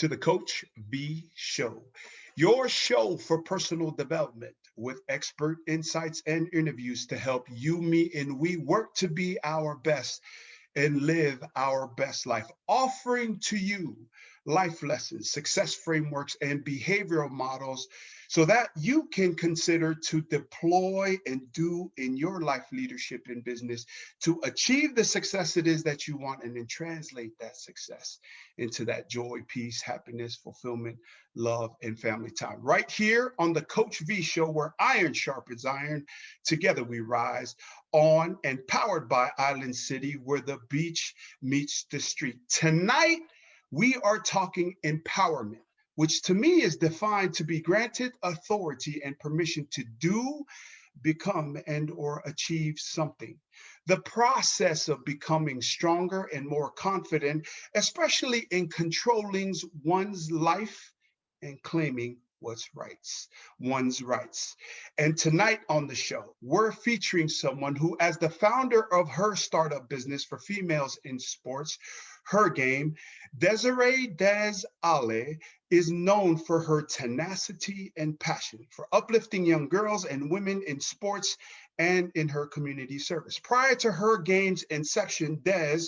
to the Coach V Show, your show for personal development with expert insights and interviews to help you, me, and we work to be our best and live our best life, offering to you life lessons, success frameworks, and behavioral models so that you can consider to deploy and do in your life, leadership, and business to achieve the success it is that you want, and then translate that success into that joy, peace, happiness, fulfillment, love, and family time. Right here on the Coach V Show, where iron sharpens iron, together we rise, on and powered by Island City, where the beach meets the street. Tonight, we are talking empowerment, which to me is defined to be granted authority and permission to do, become, and or achieve something. The process of becoming stronger and more confident, especially in controlling one's life and claiming one's rights. And tonight on the show, we're featuring someone who, as the founder of her startup business for females in sports, Her Game, Desiree Des Ale, is known for her tenacity and passion for uplifting young girls and women in sports and in her community service. Prior to Her Game's inception, Des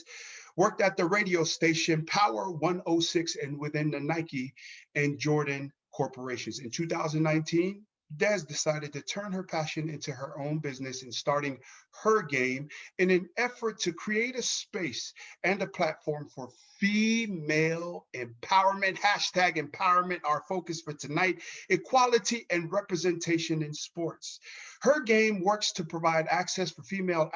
worked at the radio station Power 106 and within the Nike and Jordan corporations. In 2019, Des decided to turn her passion into her own business and starting Her Game in an effort to create a space and a platform for female empowerment. Hashtag empowerment, our focus for tonight, equality and representation in sports. Her Game works to provide access for female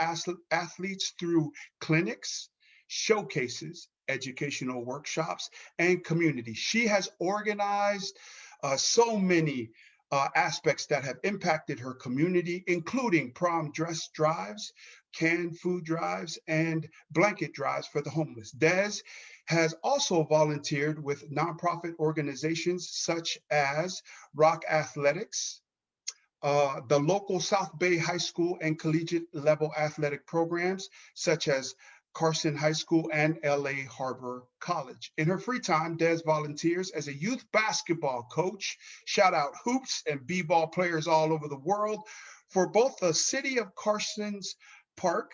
athletes through clinics, showcases, educational workshops, and community. She has organized so many aspects that have impacted her community, including prom dress drives, canned food drives, and blanket drives for the homeless. Des has also volunteered with nonprofit organizations such as Rock Athletics, the local South Bay High School and collegiate level athletic programs, such as Carson High School and LA Harbor College. In her free time, Des volunteers as a youth basketball coach, shout out hoops and b-ball players all over the world, for both the City of Carson's Park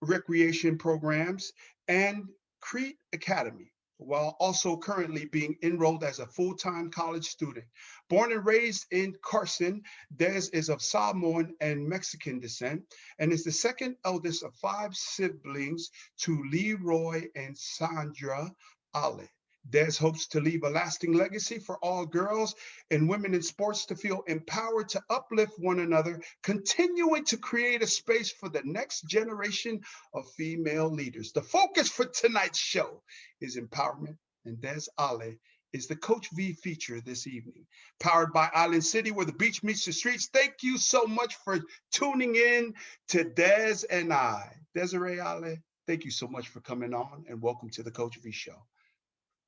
recreation programs and Crete Academy, while also currently being enrolled as a full-time college student. Born and raised in Carson, Des is of Samoan and Mexican descent and is the second eldest of 5 siblings to Leroy and Sandra Ale. Des hopes to leave a lasting legacy for all girls and women in sports to feel empowered to uplift one another, continuing to create a space for the next generation of female leaders. The focus for tonight's show is empowerment, and Des Ale is the Coach V feature this evening, powered by Island City, where the beach meets the streets. Thank you so much for tuning in to Des and I. Desiree Ale, thank you so much for coming on, and welcome to the Coach V Show.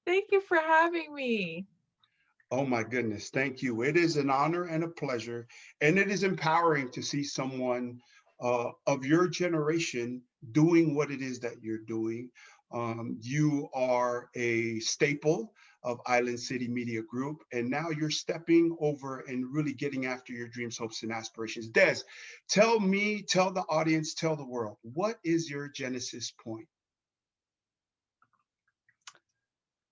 Thank you for having me. Oh my goodness, thank you. It is an honor and a pleasure, and it is empowering to see someone of your generation doing what it is that you're doing. You are a staple of Island City Media Group, and now you're stepping over and really getting after your dreams, hopes, and aspirations. Des, tell me, tell the audience, tell the world, what is your genesis point?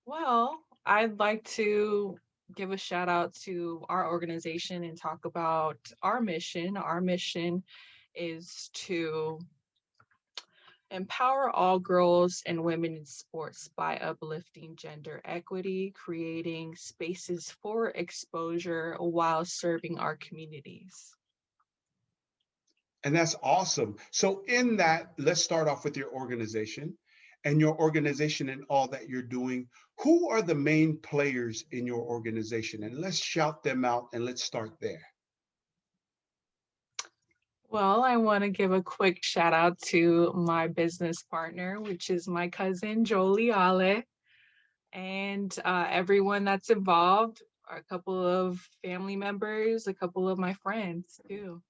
Well, I'd like to give a shout out to our organization and talk about our mission. Our mission is to empower all girls and women in sports by uplifting gender equity, creating spaces for exposure while serving our communities. And that's awesome. So, in that, let's start off with your organization and all that you're doing. Who are the main players in your organization? And let's shout them out and let's start there. Well, I want to give a quick shout out to my business partner, which is my cousin Jolie Ale, and everyone that's involved, a couple of family members, a couple of my friends too.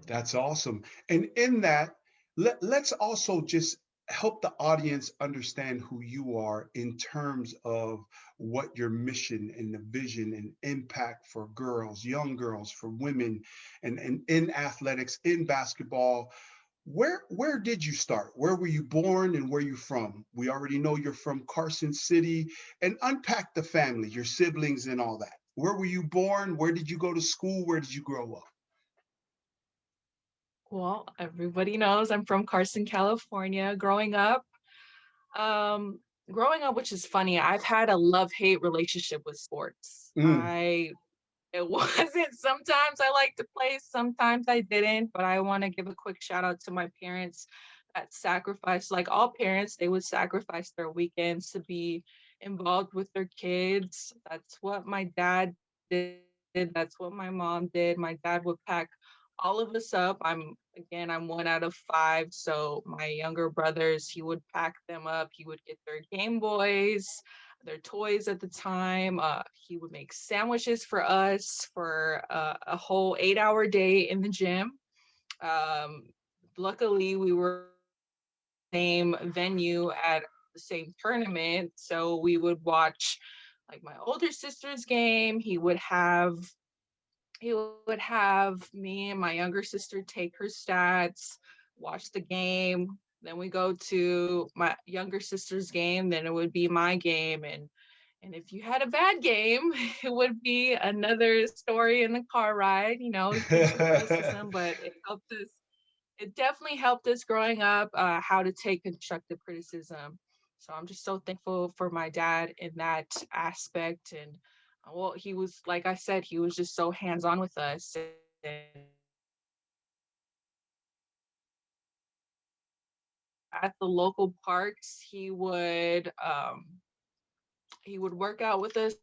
That's awesome. And in that, let's also just help the audience understand who you are in terms of what your mission and the vision and impact for girls, young girls, for women, and in athletics, in basketball. Where did you start? Where were you born and where you from? We already know you're from Carson City, and unpack the family, your siblings and all that. Where were you born? Where did you go to school? Where did you grow up? Well, everybody knows I'm from Carson, California. Um, growing up, which is funny, I've had a love-hate relationship with sports. Mm. It wasn't, sometimes I liked to play, sometimes I didn't, but I want to give a quick shout out to my parents that sacrificed, like all parents, they would sacrifice their weekends to be involved with their kids. That's what my dad did. That's what my mom did. My dad would pack all of us up. I'm one out of five. So my younger brothers, he would pack them up. He would get their Game Boys, their toys at the time. He would make sandwiches for us for a whole 8 hour day in the gym. Um, Luckily, we were same venue at the same tournament, so we would watch like my older sister's game. He would have me and my younger sister take her stats, watch the game. Then we go to my younger sister's game. Then it would be my game, and if you had a bad game, it would be another story in the car ride. Constructive criticism, but it definitely helped us growing up, how to take constructive criticism. So I'm just so thankful for my dad in that aspect. And well, he was, like I said, he was just so hands on with us. And at the local parks, he would work out with us.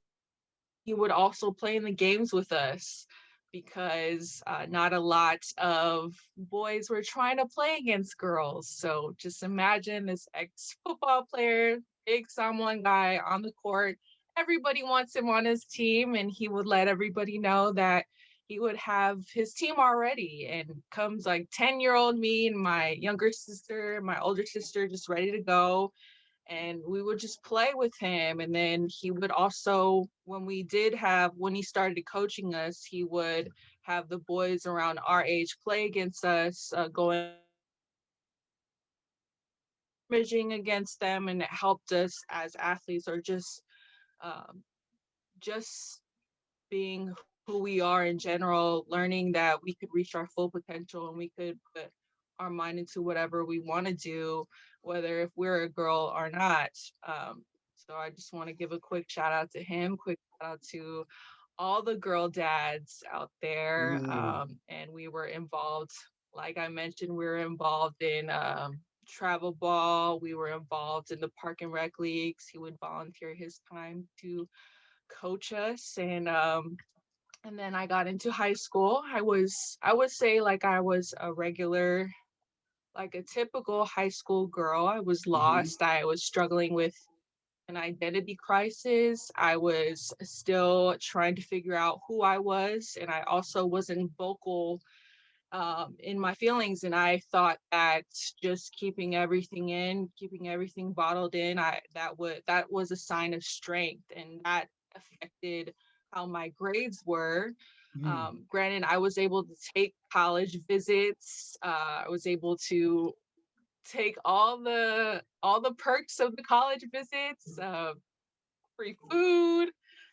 He would also play in the games with us because not a lot of boys were trying to play against girls. So just imagine this ex football player, big Samoan guy on the court. Everybody wants him on his team, and he would let everybody know that he would have his team already. And comes like 10-year-old me and my younger sister, my older sister, just ready to go, and we would just play with him. And then he would also, when he started coaching us, he would have the boys around our age play against us, going scrimmaging against them, and it helped us as athletes, or um, just being who we are in general, learning that we could reach our full potential and we could put our mind into whatever we want to do, whether if we're a girl or not. So I just want to give a quick shout out to him, quick shout out to all the girl dads out there. Mm. And we were involved, like I mentioned, we were involved in travel ball. We were involved in the park and rec leagues. He would volunteer his time to coach us. And then I got into high school. I would say, like, I was a regular, like a typical high school girl. I was Mhm. lost. I was struggling with an identity crisis. I was still trying to figure out who I was, and I also wasn't vocal in my feelings. And I thought that just keeping everything bottled in, that was a sign of strength, and that affected how my grades were. Mm. Granted, I was able to take college visits. I was able to take all the perks of the college visits, free food,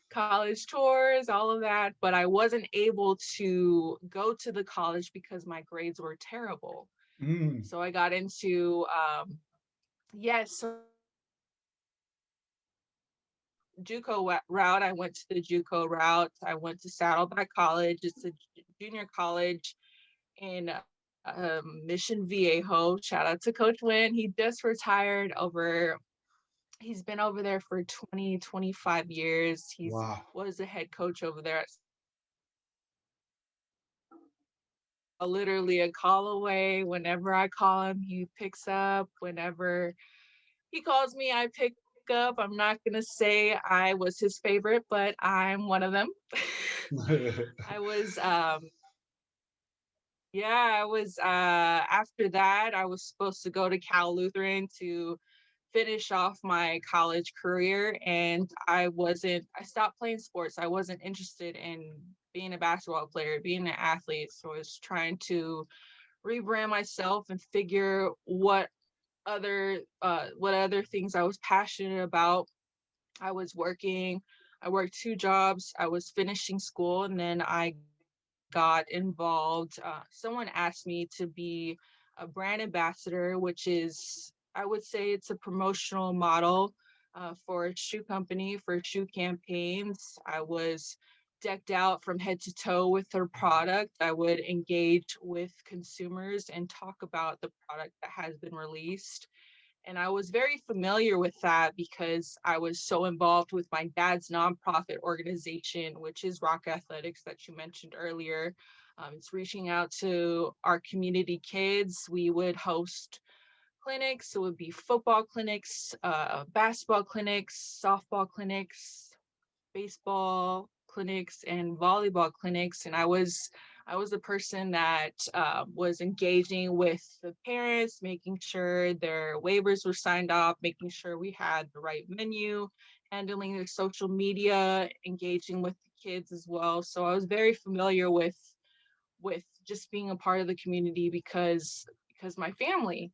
college tours, all of that, but I wasn't able to go to the college because my grades were terrible. Mm. So I got into yes, so route. I went to the JUCO route. I went to Saddleback College. It's a junior college in Mission Viejo. Shout out to Coach Wynn. He just retired over. He's been over there for 25 years. He's Wow. was the head coach over there. Literally a call away. Whenever I call him, he picks up. Whenever he calls me, I pick up. I'm not going to say I was his favorite, but I'm one of them. I was Yeah, I was after that, I was supposed to go to Cal Lutheran to finish off my college career, and I stopped playing sports. I wasn't interested in being a basketball player, being an athlete. So I was trying to rebrand myself and figure what other things I was passionate about. I was working, I worked two jobs, I was finishing school, and then I got involved. Someone asked me to be a brand ambassador, which is, I would say, it's a promotional model for a shoe company, for shoe campaigns. I was decked out from head to toe with their product. I would engage with consumers and talk about the product that has been released. And I was very familiar with that because I was so involved with my dad's nonprofit organization, which is Rock Athletics that you mentioned earlier. It's reaching out to our community kids. We would host clinics. It would be football clinics, basketball clinics, softball clinics, baseball clinics, and volleyball clinics. And I was the person that was engaging with the parents, making sure their waivers were signed off, making sure we had the right menu, handling their social media, engaging with the kids as well. So I was very familiar with just being a part of the community because my family.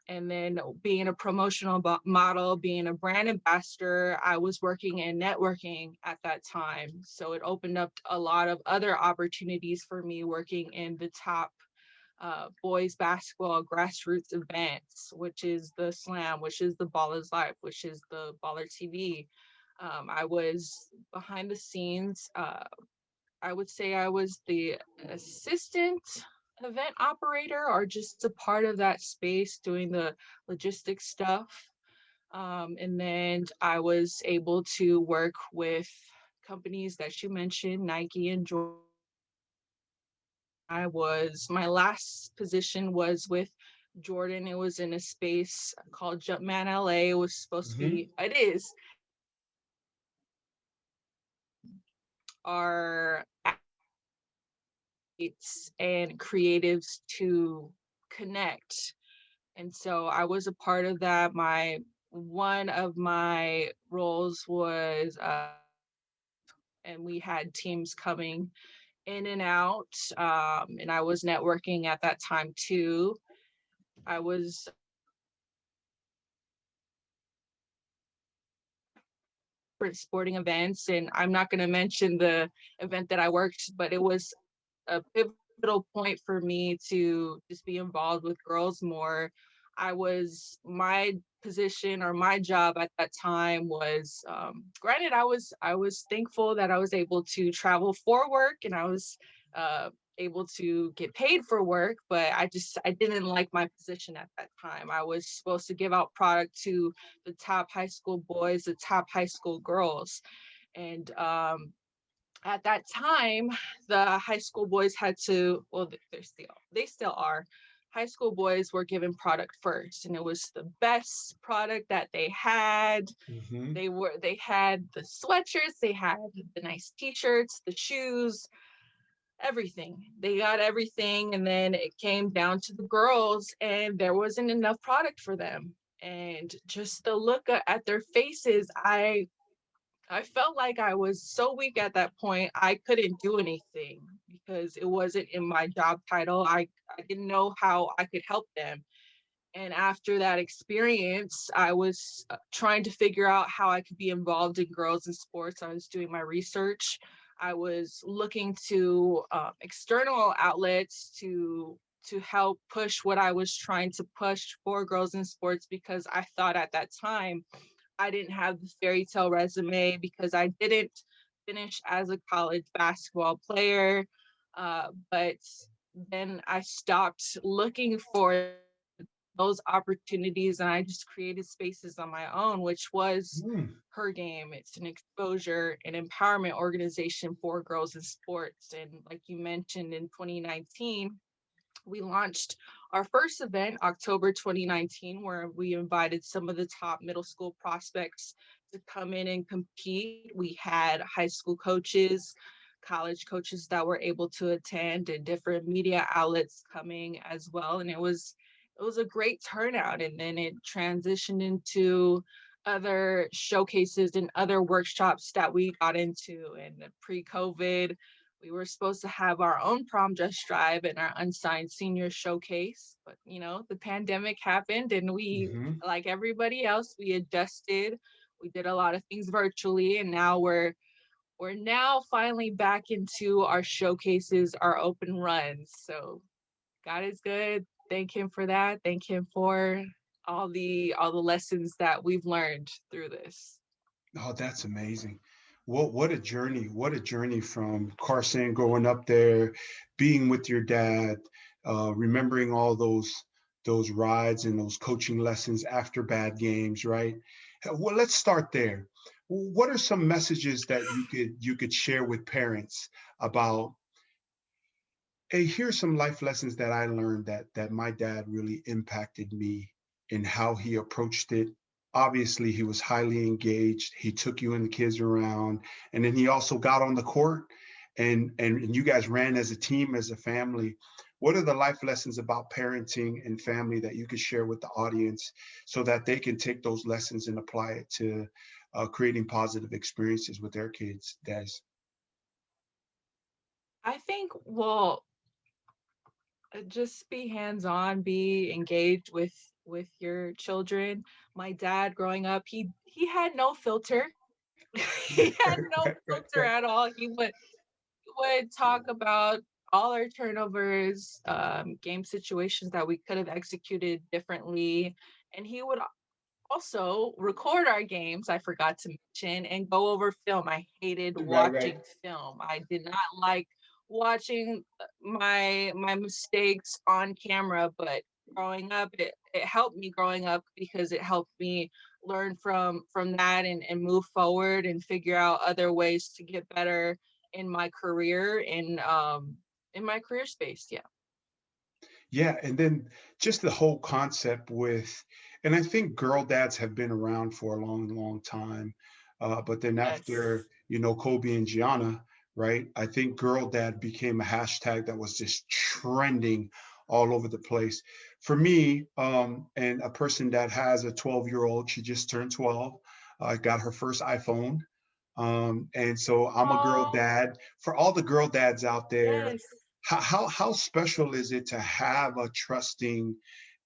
And then being a promotional model, being a brand ambassador, I was working in networking at that time. So it opened up a lot of other opportunities for me working in the top boys basketball grassroots events, which is the Slam, which is the Ballers Life, which is the Baller TV. I was behind the scenes. I would say I was the assistant event operator or just a part of that space doing the logistics stuff. And then I was able to work with companies that you mentioned, Nike and Jordan. My last position was with Jordan. It was in a space called Jumpman LA. It was supposed to Hmm. be, it is our and creatives to connect. And so I was a part of that. One of my roles was and we had teams coming in and out, and I was networking at that time too. I was for sporting events, and I'm not going to mention the event that I worked, but it was a pivotal point for me to just be involved with girls more. My position or my job at that time was, granted, I was thankful that I was able to travel for work and I was uh, able to get paid for work, but I didn't like my position at that time. I was supposed to give out product to the top high school boys, the top high school girls, and at that time, the high school boys had to, well, they still are. High school boys were given product first, and it was the best product that they had. Hmm. They had the sweatshirts, they had the nice t-shirts, the shoes, everything. They got everything, and then it came down to the girls, and there wasn't enough product for them. And just the look at their faces, I felt like I was so weak at that point. I couldn't do anything because it wasn't in my job title. I didn't know how I could help them. And after that experience, I was trying to figure out how I could be involved in girls in sports. I was doing my research. I was looking to external outlets to help push what I was trying to push for girls in sports because I thought at that time I didn't have the fairy tale resume because I didn't finish as a college basketball player. But then I stopped looking for those opportunities and I just created spaces on my own, which was Mm. Her Game. It's an exposure and empowerment organization for girls in sports. And like you mentioned in 2019, we launched our first event October 2019, where we invited some of the top middle school prospects to come in and compete. We had high school coaches college coaches that were able to attend and different media outlets coming as well. And it was a great turnout. And then it transitioned into other showcases and other workshops that we got into. And pre-COVID, we were supposed to have our own prom dress drive and our unsigned senior showcase. But the pandemic happened and we, Hmm. like everybody else, we adjusted. We did a lot of things virtually, and now we're now finally back into our showcases, our open runs. So God is good. Thank him for that. Thank him for all the lessons that we've learned through this. Oh, that's amazing. What a journey. What a journey from Carson growing up there, being with your dad, remembering all those rides and those coaching lessons after bad games, right? Well, let's start there. What are some messages that you could share with parents about, hey, here's some life lessons that I learned that my dad really impacted me in how he approached it. Obviously, he was highly engaged. He took you and the kids around, and then he also got on the court, and you guys ran as a team, as a family. What are the life lessons about parenting and family that you could share with the audience so that they can take those lessons and apply it to creating positive experiences with their kids, Des? I think, well, just be hands-on, be engaged with your children. My dad growing up, he had no filter. He had no filter at all. He would talk about all our turnovers, game situations that we could have executed differently. And he would also record our games, I forgot to mention, and go over film. I hated Right, right. watching film. I did not like watching my mistakes on camera, but growing up, it helped me growing up because it helped me learn from that and move forward and figure out other ways to get better in my career in my career space. Yeah. Yeah, and then just the whole concept with, and I think girl dads have been around for a long, long time. But then after, Yes. Kobe and Gianna, right? I think girl dad became a hashtag that was just trending all over the place. For me, and a person that has a 12-year-old, she just turned 12, got her first iPhone. And so I'm a girl Oh, dad. For all the girl dads out there, yes. how special is it to have a trusting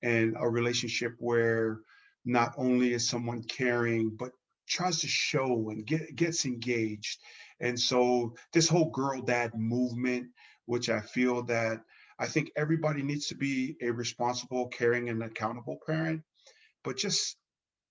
and a relationship where not only is someone caring but tries to show and gets engaged. And so this whole girl dad movement, which I think everybody needs to be a responsible, caring, and accountable parent, but just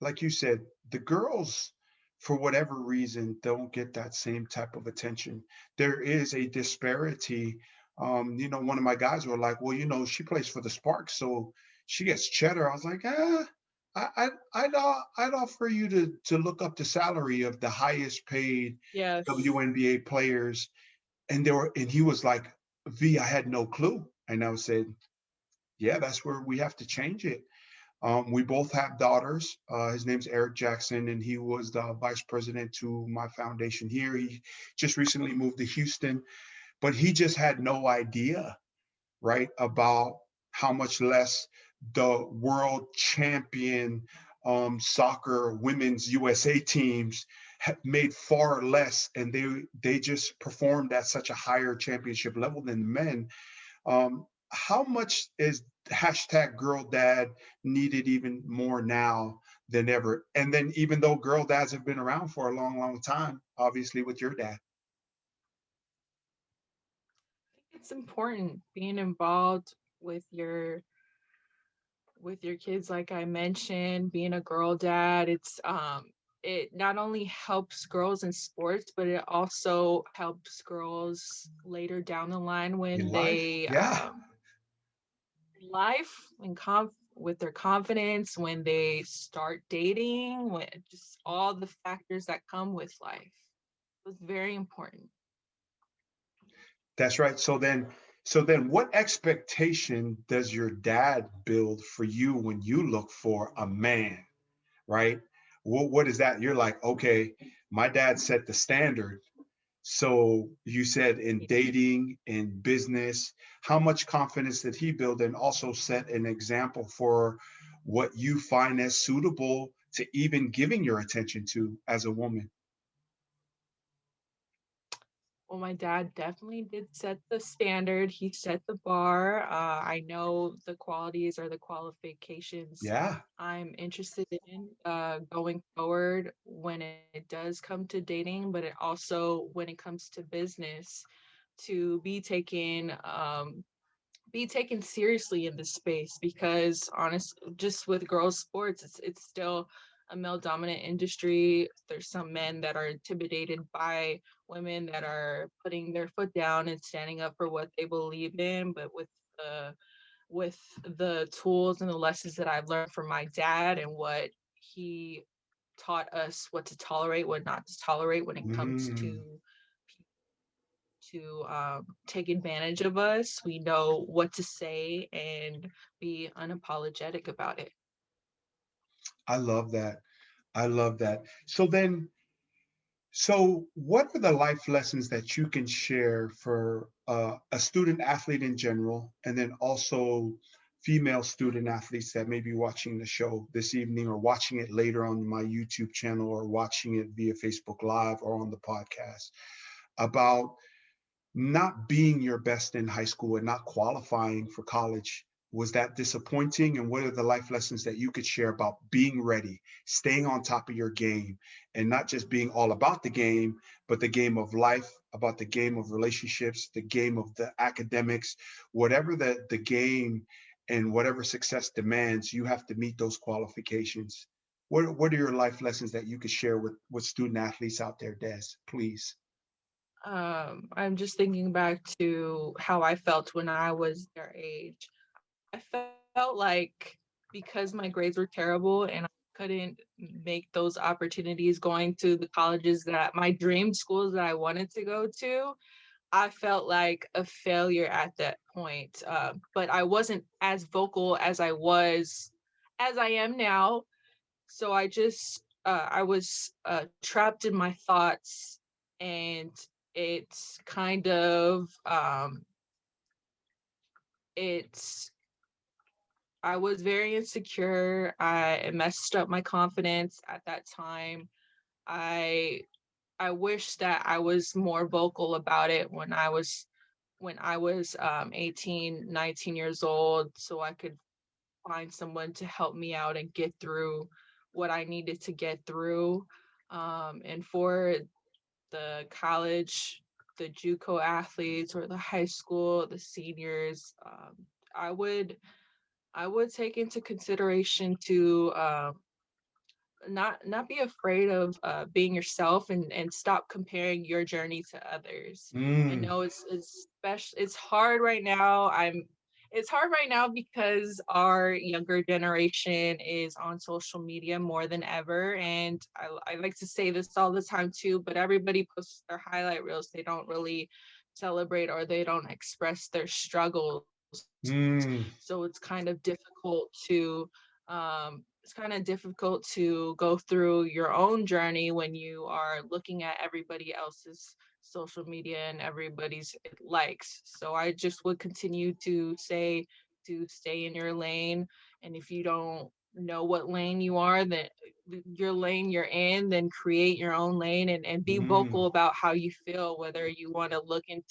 like you said, the girls, for whatever reason, don't get that same type of attention. There is a disparity. One of my guys were like, well, she plays for the Sparks, so she gets cheddar. I was like, I'd offer you to look up the salary of the highest paid Yes. WNBA players. And he was like, V, I had no clue. And I said, yeah, that's where we have to change it. We both have daughters. His name's Eric Jackson, and he was the vice president to my foundation here. He just recently moved to Houston, but he just had no idea, right, about how much less the world champion soccer women's USA teams made far less, and they just performed at such a higher championship level than men. How much is hashtag girl dad needed even more now than ever? And then even though girl dads have been around for a long, long time, obviously with your dad. It's important being involved with your kids, like I mentioned, being a girl dad. It not only helps girls in sports, but it also helps girls later down the line In when life, they yeah. life and with their confidence, when they start dating, when just all the factors that come with life. It's very important. That's right. So then what expectation does your dad build for you when you look for a man, right? What is that? You're like, okay, my dad set the standard. So you said in dating, in business, how much confidence did he build and also set an example for what you find as suitable to even giving your attention to as a woman? Well, my dad definitely did set the standard. He set the bar. I know the qualities or the qualifications Yeah. I'm interested in going forward when it does come to dating, but it also when it comes to business to be taken seriously in this space because honest just with girls sports it's still a male dominant industry. There's some men that are intimidated by women that are putting their foot down and standing up for what they believe in, but with the tools and the lessons that I've learned from my dad and what he taught us what to tolerate, what not to tolerate when it comes Mm, to take advantage of us. We know what to say and be unapologetic about it. I love that. I love that. So what are the life lessons that you can share for a student athlete in general, and then also female student athletes that may be watching the show this evening or watching it later on my YouTube channel or watching it via Facebook Live or on the podcast about not being your best in high school and not qualifying for college? Was that disappointing? And what are the life lessons that you could share about being ready, staying on top of your game, and not just being all about the game, but the game of life, about the game of relationships, the game of the academics, whatever the game and whatever success demands, you have to meet those qualifications. What are your life lessons that you could share with student athletes out there, Des? Please. I'm just thinking back to how I felt when I was their age. I felt like because my grades were terrible and I couldn't make those opportunities going to the colleges that my dream schools that I wanted to go to, I felt like a failure at that point. But I wasn't as vocal as I am now. So I was trapped in my thoughts, and it's kind of, it's, I was very insecure. It messed up my confidence at that time. I I wish that I was more vocal about it when I was 18, 19 years old, so I could find someone to help me out and get through what I needed to get through. And for the college, the Juco athletes or the high school, the seniors, I would I would take into consideration to not be afraid of being yourself and stop comparing your journey to others. I Mm, know it's hard right now. It's hard right now because our younger generation is on social media more than ever, and I like to say this all the time too, but everybody posts their highlight reels. They don't really celebrate or they don't express their struggles. mm, So it's kind of difficult to go through your own journey when you are looking at everybody else's social media and everybody's likes. So I just would continue to say to stay in your lane. And if you don't know what lane you are, then your lane you're in, then create your own lane and be vocal mm, about how you feel, whether you want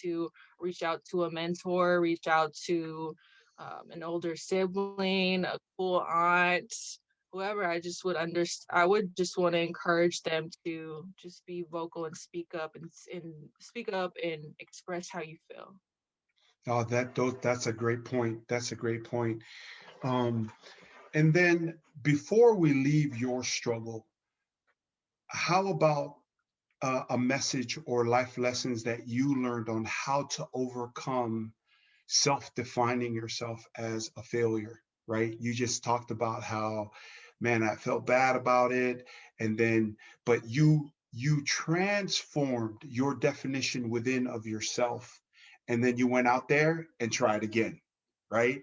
to reach out to a mentor, reach out to an older sibling, a cool aunt, whoever. I would just want to encourage them to just be vocal and speak up and express how you feel. oh, that's a great point. That's a great point. Um, and then before we leave your struggle, how about a message or life lessons that you learned on how to overcome self-defining yourself as a failure, right? You just talked about how, man, I felt bad about it, and then, but you transformed your definition within of yourself, and then you went out there and tried again, right?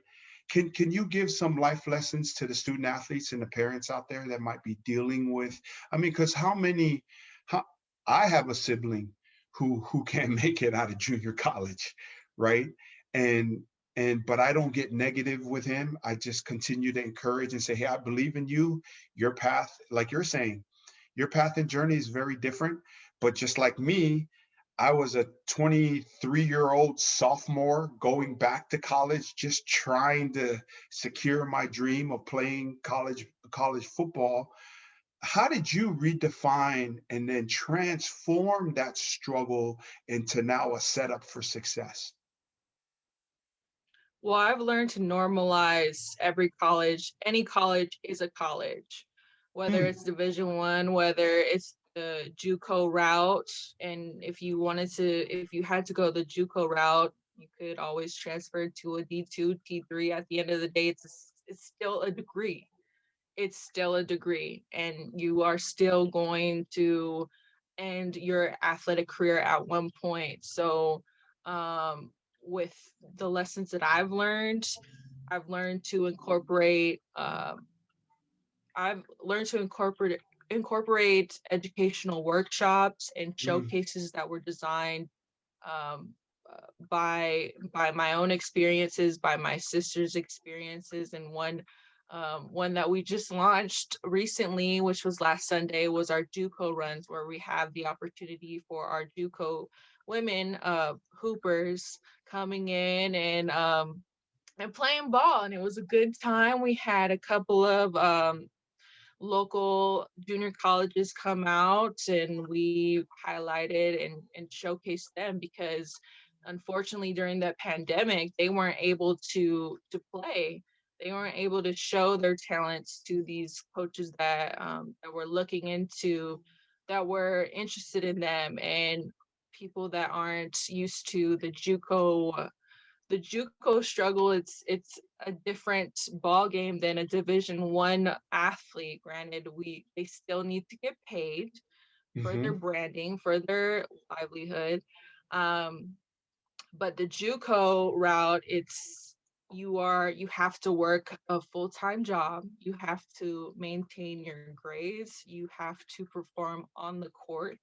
Can you give some life lessons to the student athletes and the parents out there that might be dealing with? I mean, because how many? How, I have a sibling who can't make it out of junior college, right? And but I don't get negative with him. I just continue to encourage and say, hey, I believe in you. Your path, like you're saying, your path and journey is very different. But just like me, I was a 23-year-old sophomore going back to college, just trying to secure my dream of playing college football. How did you redefine and then transform that struggle into now a setup for success? Well, I've learned to normalize any college is a college, whether Mm, it's Division 1, whether it's the Juco route. And if you had to go the Juco route, you could always transfer to a D2, T3. At the end of the day, it's still a degree. It's still a degree, and you are still going to end your athletic career at one point. So, with the lessons that I've learned to incorporate. I've learned to incorporate educational workshops and mm, showcases that were designed um, by my own experiences, by my sister's experiences, and one that we just launched recently, which was last Sunday, was our JUCO runs, where we have the opportunity for our JUCO women hoopers coming in and playing ball, and it was a good time. We had a couple of local junior colleges come out, and we highlighted and showcased them, because unfortunately during that pandemic they weren't able to play. They weren't able to show their talents to these coaches that were looking into, that were interested in them, and people that aren't used to the JUCO struggle. It's a different ball game than a Division 1 athlete. Granted, they still need to get paid for their hmm branding, for their livelihood. Um, but the JUCO route, you have to work a full-time job. You have to maintain your grades. You have to perform on the court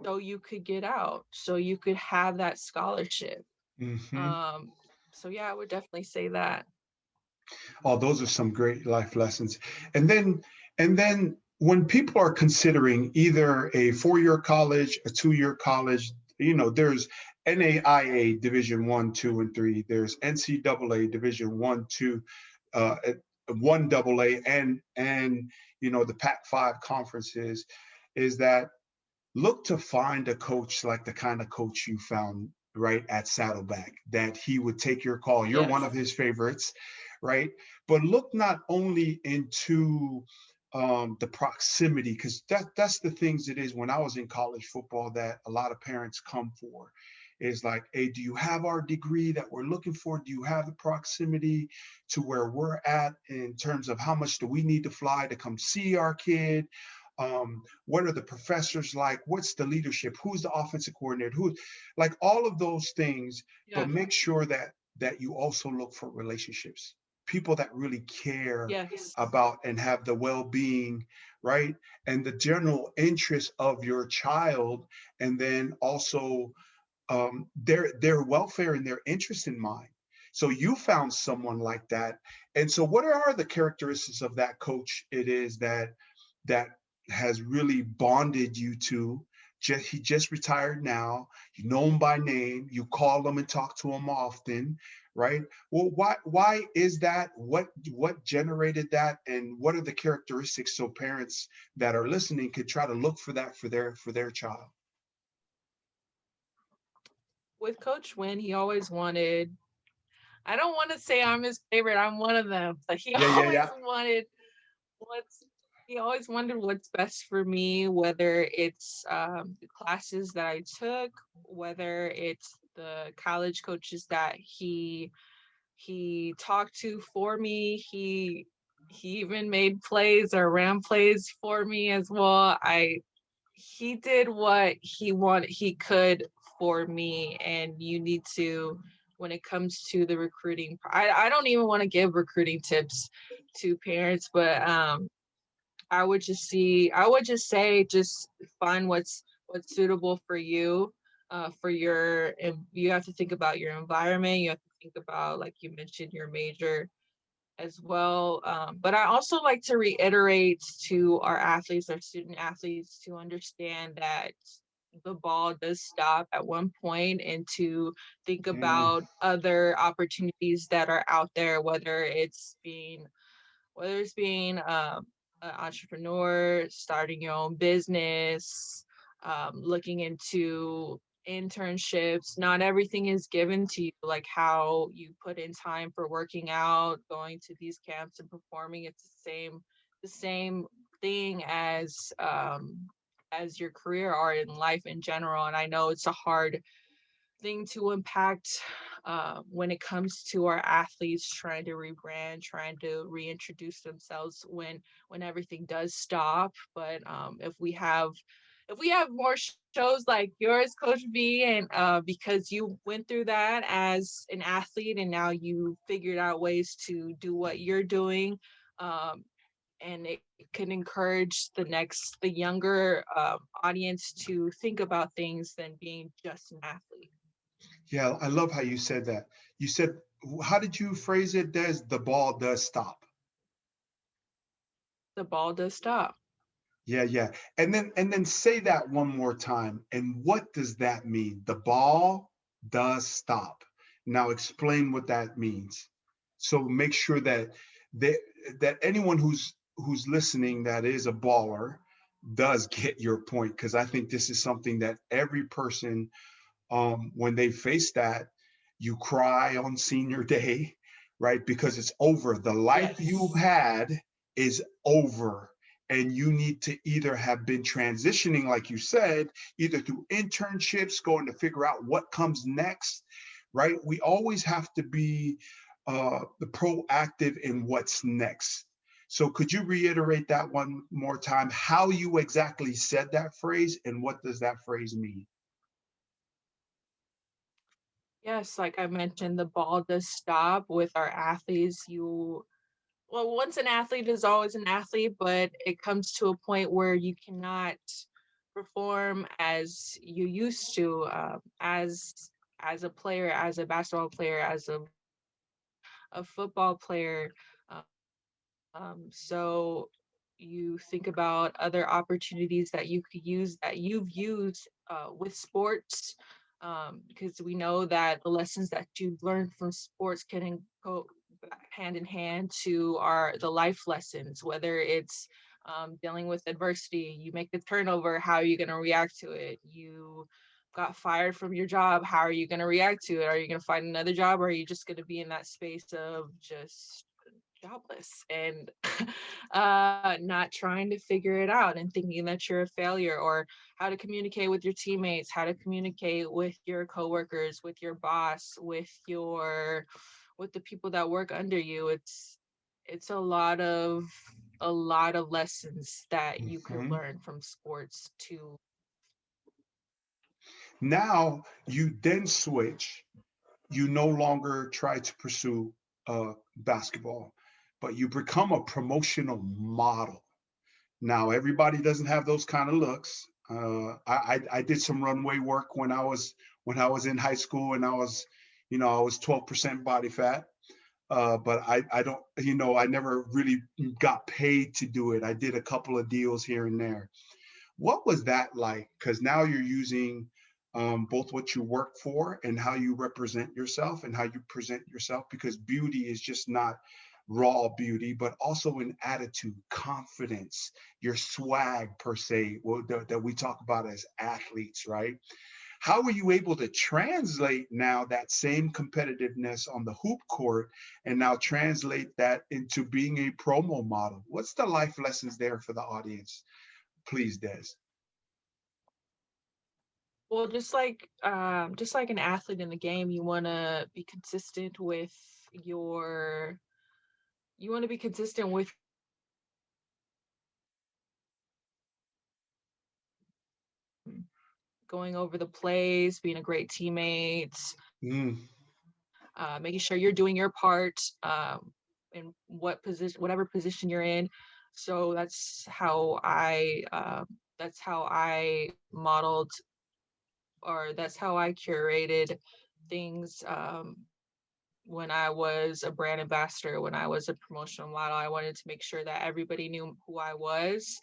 so you could get out, so you could have that scholarship. hmm Um, so yeah, I would definitely say that. Oh, those are some great life lessons. And then when people are considering either a 4-year college, a 2-year college, there's NAIA Division 1, 2, and 3. There's NCAA Division 1, 2, uh, 1 AA, and the Pac 5 conferences. Is that look to find a coach like the kind of coach you found right at Saddleback, that he would take your call. You're one Yes. of his favorites, right? But look not only into the proximity, because that's the things it is when I was in college football that a lot of parents come for. Is like, hey, do you have our degree that we're looking for? Do you have the proximity to where we're at in terms of how much do we need to fly to come see our kid? What are the professors like? What's the leadership? Who's the offensive coordinator? Who, like all of those things, but Yeah. make sure that you also look for relationships, people that really care Yes. about and have the well-being, right? And the general interest of your child, and then also their welfare and their interest in mind. So you found someone like that. And so what are the characteristics of that coach it is that has really bonded you to? He just retired now. You know him by name. You call him and talk to him often, right? Well, why is that? What generated that, and what are the characteristics so parents that are listening could try to look for that for their child? With Coach Wynn, he always wanted, I don't want to say I'm his favorite, I'm one of them, but he Yeah, yeah, always yeah. wanted what's he always wondered what's best for me, whether it's the classes that I took, whether it's the college coaches that he talked to for me. He even made plays or ran plays for me as well. I He did what he could for me, and you need to, when it comes to the recruiting, I don't even want to give recruiting tips to parents, but I would just say, just find what's what's suitable for you, for your, and you have to think about your environment. You have to think about, like you mentioned, your major as well. But I also like to reiterate to our athletes, our student athletes, to understand that the ball does stop at one point, and to think Mm, about other opportunities that are out there, whether it's being an entrepreneur, starting your own business, looking into internships. Not everything is given to you, like how you put in time for working out, going to these camps and performing. It's the same thing as your career or in life in general. And I know it's a hard thing to impact when it comes to our athletes trying to rebrand, trying to reintroduce themselves when everything does stop. But if we have more shows like yours, Coach B, and because you went through that as an athlete and now you figured out ways to do what you're doing, um, and it can encourage the younger audience to think about things than being just an athlete. yeah, I love how you said that. You said, how did you phrase it, Des? The ball does stop. The ball does stop. Yeah, yeah. And then say that one more time. And what does that mean? The ball does stop. Now explain what that means. So make sure that that that anyone who's listening that is a baller does get your point, because I think this is something that every person, when they face that, you cry on senior day, right? Because it's over. The life you've Yes. had is over. And you need to either have been transitioning, like you said, either through internships, going to figure out what comes next, right? We always have to be the proactive in what's next. So could you reiterate that one more time, how you exactly said that phrase and what does that phrase mean? Yes, like I mentioned, the ball does stop with our athletes. Once an athlete is always an athlete, but it comes to a point where you cannot perform as you used to, as a player, as a basketball player, as a football player. So you think about other opportunities that you could use, that you've used with sports, because we know that the lessons that you've learned from sports can go hand in hand to the life lessons, whether it's dealing with adversity. You make the turnover, how are you going to react to it? You got fired from your job, how are you going to react to it? Are you going to find another job, or are you just going to be in that space of just jobless and not trying to figure it out and thinking that you're a failure, or how to communicate with your teammates, how to communicate with your coworkers, with your boss, with the people that work under you. It's a lot of lessons that you could Mhm. learn from sports to. Now you then switch. You no longer try to pursue basketball, but you become a promotional model. Now everybody doesn't have those kind of looks. I did some runway work when I was in high school, and I was 12% body fat. But I don't, I never really got paid to do it. I did a couple of deals here and there. What was that like? Because now you're using both what you work for and how you represent yourself and how you present yourself, because beauty is just not raw beauty, but also an attitude, confidence, your swag per se, that we talk about as athletes, right? How were you able to translate now that same competitiveness on the hoop court and now translate that into being a promo model? What's the life lessons there for the audience? Please, Des. Well, just like an athlete in the game, your you want to be consistent with going over the plays, being a great teammate, Mm, making sure you're doing your part, in whatever position you're in. So that's how I that's how I modeled, or that's how I curated things when I was a brand ambassador, when I was a promotional model. I wanted to make sure that everybody knew who I was,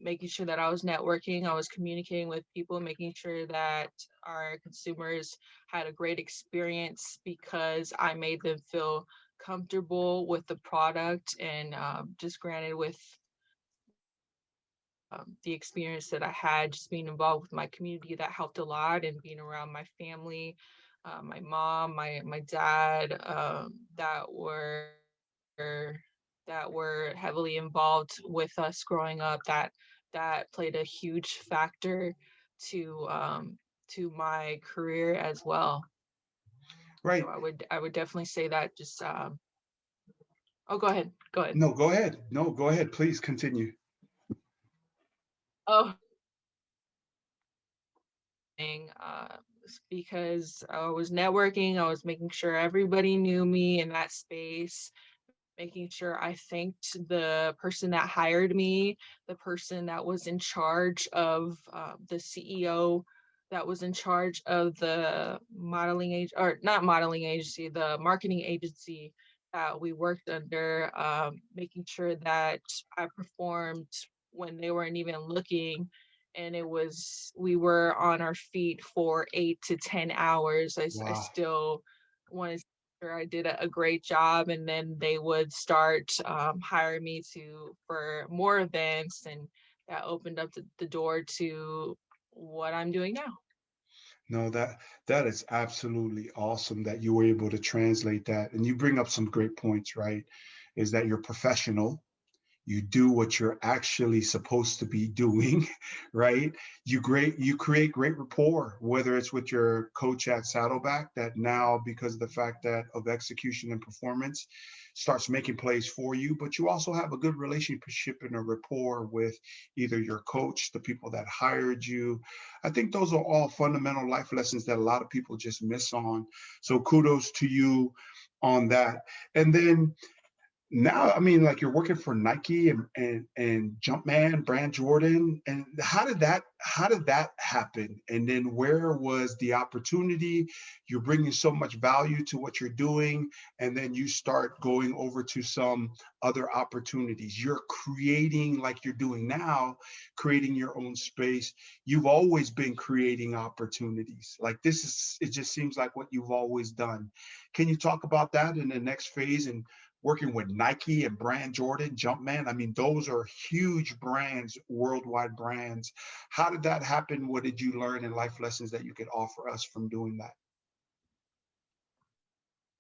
making sure that I was networking, I was communicating with people, making sure that our consumers had a great experience because I made them feel comfortable with the product, and just granted with the experience that I had, just being involved with my community, that helped a lot, and being around my family, my mom, my dad, that were heavily involved with us growing up. That played a huge factor to my career as well. So Right. I would definitely say that. Just oh, go ahead, go ahead. No, go ahead. No, go ahead. Please continue. Oh, uh, because I was networking, I was making sure everybody knew me in that space, making sure I thanked the person that hired me, the person that was in charge of the CEO, that was in charge of the modeling age, or not modeling agency, the marketing agency that we worked under, making sure that I performed when they weren't even looking. And we were on our feet for 8 to 10 hours. I Wow. still want to sure I did a great job, and then they would start hiring me for more events, and that opened up the door to what I'm doing now. No, that is absolutely awesome that you were able to translate that. And you bring up some great points, right? Is that you're professional, you do what you're actually supposed to be doing, right? You create great rapport, whether it's with your coach at Saddleback, that now, because of the fact that of execution and performance, starts making plays for you, but you also have a good relationship and a rapport with either your coach, the people that hired you. I think those are all fundamental life lessons that a lot of people just miss on. So kudos to you on that. And then now, I mean, like you're working for Nike and Jumpman, Brand Jordan, and how did that happen? And then where was the opportunity? You're bringing so much value to what you're doing, and then you start going over to some other opportunities. You're creating, like you're doing now, creating your own space. You've always been creating opportunities. Like this is, it just seems like what you've always done. Can you talk about that in the next phase and working with Nike and Brand Jordan, Jumpman? I mean, those are huge brands, worldwide brands. How did that happen? What did you learn in life lessons that you could offer us from doing that?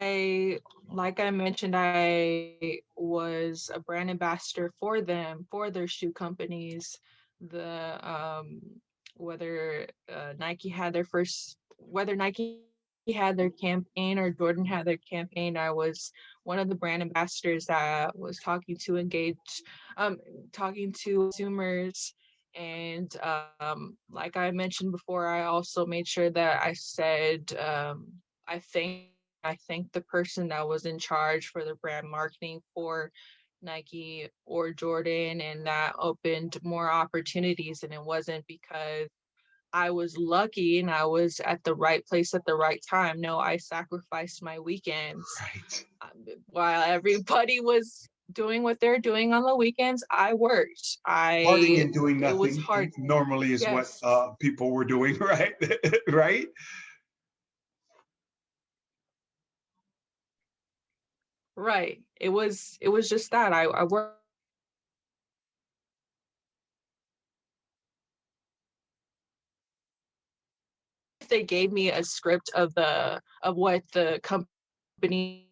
I Like I mentioned, I was a brand ambassador for them, for their shoe companies. The whether Nike had their first, whether Nike had their campaign or Jordan had their campaign, I was one of the brand ambassadors that was um, talking to consumers. And like I mentioned before, I also made sure that I said, I think I thanked the person that was in charge for the brand marketing for Nike or Jordan, and that opened more opportunities. And it wasn't because I was lucky and I was at the right place at the right time. No, I sacrificed my weekends. Right. While everybody was doing what they're doing on the weekends, I worked. Partying and doing It was nothing hard. normally is what Yes, people were doing, right? Right? right. It was just that I worked. They gave me a script of what the company,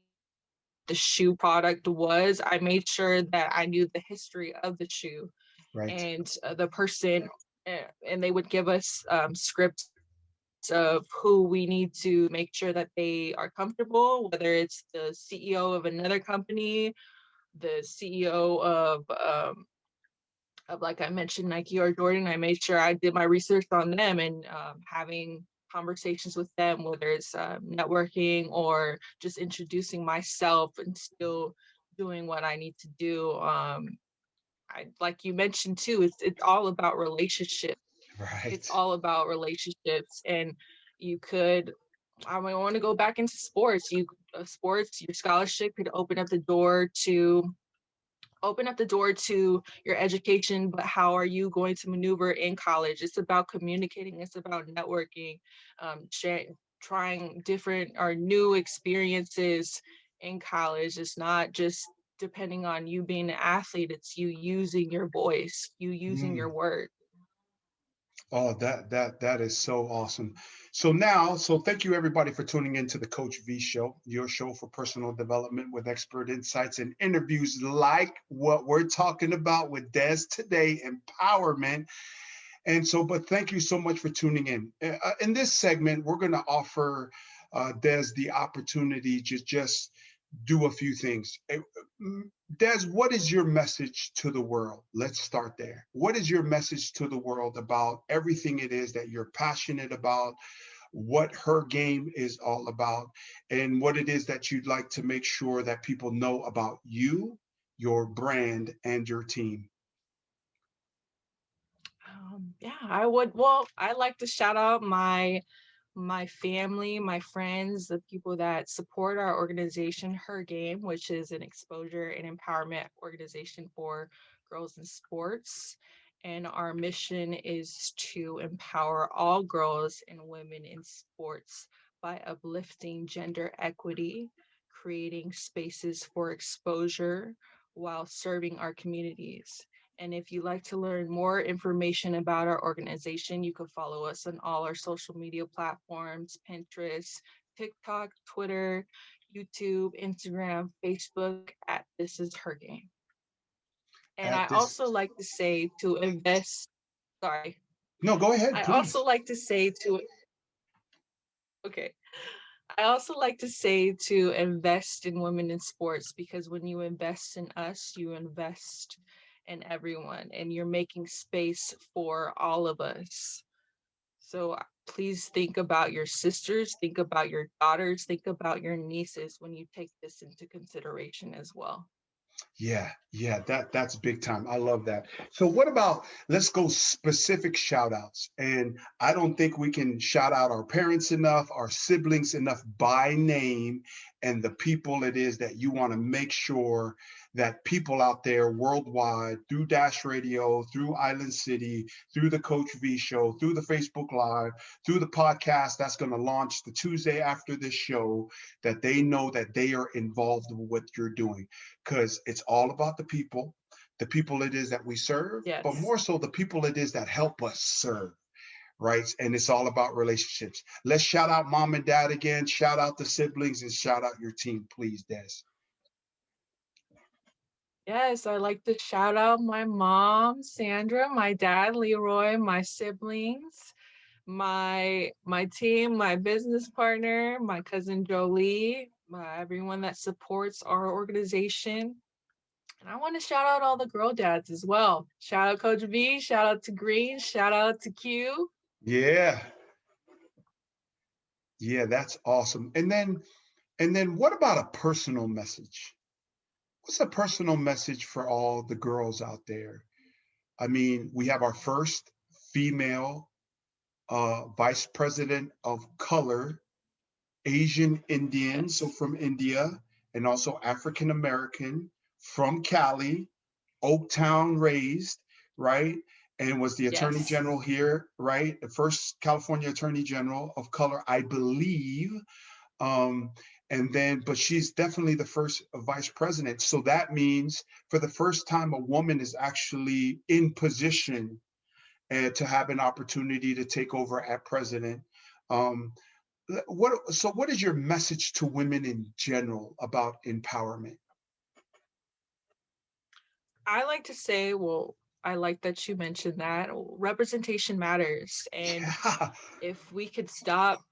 the shoe product was. I made sure that I knew the history of the shoe, Right. and the person, and they would give us scripts of who we need to make sure that they are comfortable, whether it's the CEO of another company, the CEO of, like I mentioned, Nike or Jordan. I made sure I did my research on them, and having conversations with them, whether it's networking or just introducing myself and still doing what I need to do. like you mentioned too, it's all about relationships. It's Right. all about relationships. And you could, I want to go back into sports. Sports, your scholarship could open up the door to your education, but how are you going to maneuver in college? It's about communicating, it's about networking, trying different or new experiences in college. It's not just depending on you being an athlete, it's you using your voice, you using your Mm. word. Oh, that is so awesome. So thank you everybody for tuning in to the Coach V Show, your show for personal development with expert insights and interviews like what we're talking about with Des today, empowerment. And so, but thank you so much for tuning in. In this segment, we're going to offer Des the opportunity to just do a few things. Des, what is your message to the world? Let's start there. What is your message to the world about everything it is that you're passionate about, what her game is all about, and what it is that you'd like to make sure that people know about you, your brand, and your team? Yeah, I would. Well, I like to shout out my family, my friends, the people that support our organization, Her Game, which is an exposure and empowerment organization for girls in sports. And our mission is to empower all girls and women in sports by uplifting gender equity, creating spaces for exposure while serving our communities. And if you'd like to learn more information about our organization, you can follow us on all our social media platforms: Pinterest, TikTok, Twitter, YouTube, Instagram, Facebook at This Is Her Game. And I At this, also like to say to invest, sorry, no, go ahead, I also please. like to say to, okay, I also like to say to invest in women in sports, because when you invest in us, you invest in everyone and you're making space for all of us. So please think about your sisters, think about your daughters, think about your nieces when you take this into consideration as well. Yeah, that's big time. I love that. So what about, let's go specific shout outs. And I don't think we can shout out our parents enough, our siblings enough by name, and the people it is that you want to make sure that people out there worldwide through Dash Radio, through Island City, through the Coach V Show, through the Facebook Live, through the podcast that's going to launch the Tuesday after this show, that they know that they are involved with what you're doing, because it's all about the people it is that we serve, but Yes. more so the people it is that help us serve, right? And it's all about relationships. Let's shout out mom and dad again, shout out the siblings, and shout out your team, please, Des. Yes, I like to shout out my mom, Sandra, my dad, Leroy, my siblings, my team, my business partner, my cousin Jolie, everyone that supports our organization. And I want to shout out all the girl dads as well. Shout out Coach V, shout out to Green, shout out to Q. Yeah, yeah, that's awesome. And then what about a personal message? What's a personal message for all the girls out there? I mean, we have our first female vice president of color, Asian Indian, so Yes. from India, and also African American from Cali, Oaktown raised, right? And was the attorney Yes. general here, right? The first California attorney general of color, I believe. Um, and then, but she's definitely the first vice president. So that means for the first time, a woman is actually in position to have an opportunity to take over at president. Um, what is your message to women in general about empowerment? I like to say, well, I like that you mentioned that representation matters. And Yeah, if we could stop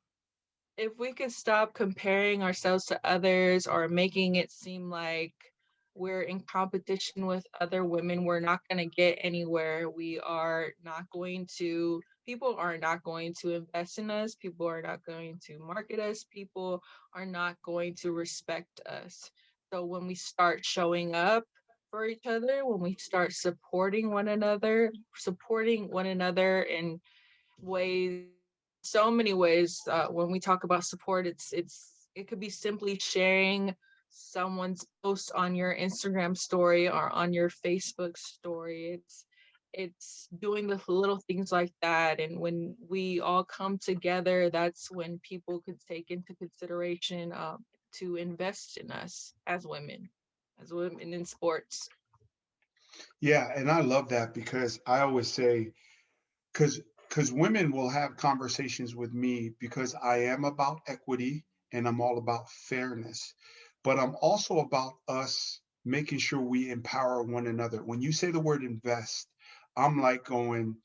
if we could stop comparing ourselves to others or making it seem like we're in competition with other women, we're not going to get anywhere. People are not going to invest in us. People are not going to market us. People are not going to respect us. So when we start showing up, for each other, when we start supporting one another in ways, so many ways. When we talk about support, it could be simply sharing someone's post on your Instagram story or on your Facebook story. It's doing the little things like that, and when we all come together, that's when people could take into consideration to invest in us as women in sports. Yeah, and I love that because I always say, because women will have conversations with me because I am about equity and I'm all about fairness, but I'm also about us making sure we empower one another. When you say the word invest, I'm like going,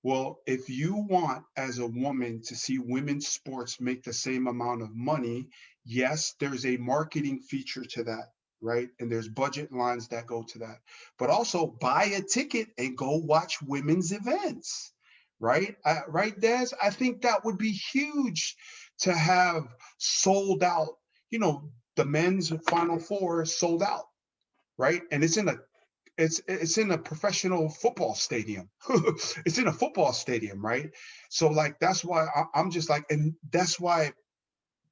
well, if you want as a woman to see women's sports make the same amount of money, yes, there's a marketing feature to that, right? And there's budget lines that go to that. But also buy a ticket and go watch women's events, right? Right, Des? I think that would be huge to have sold out. You know, the men's Final Four sold out, right? And it's in a professional football stadium. It's in a football stadium, right? So like that's why I'm just like, and that's why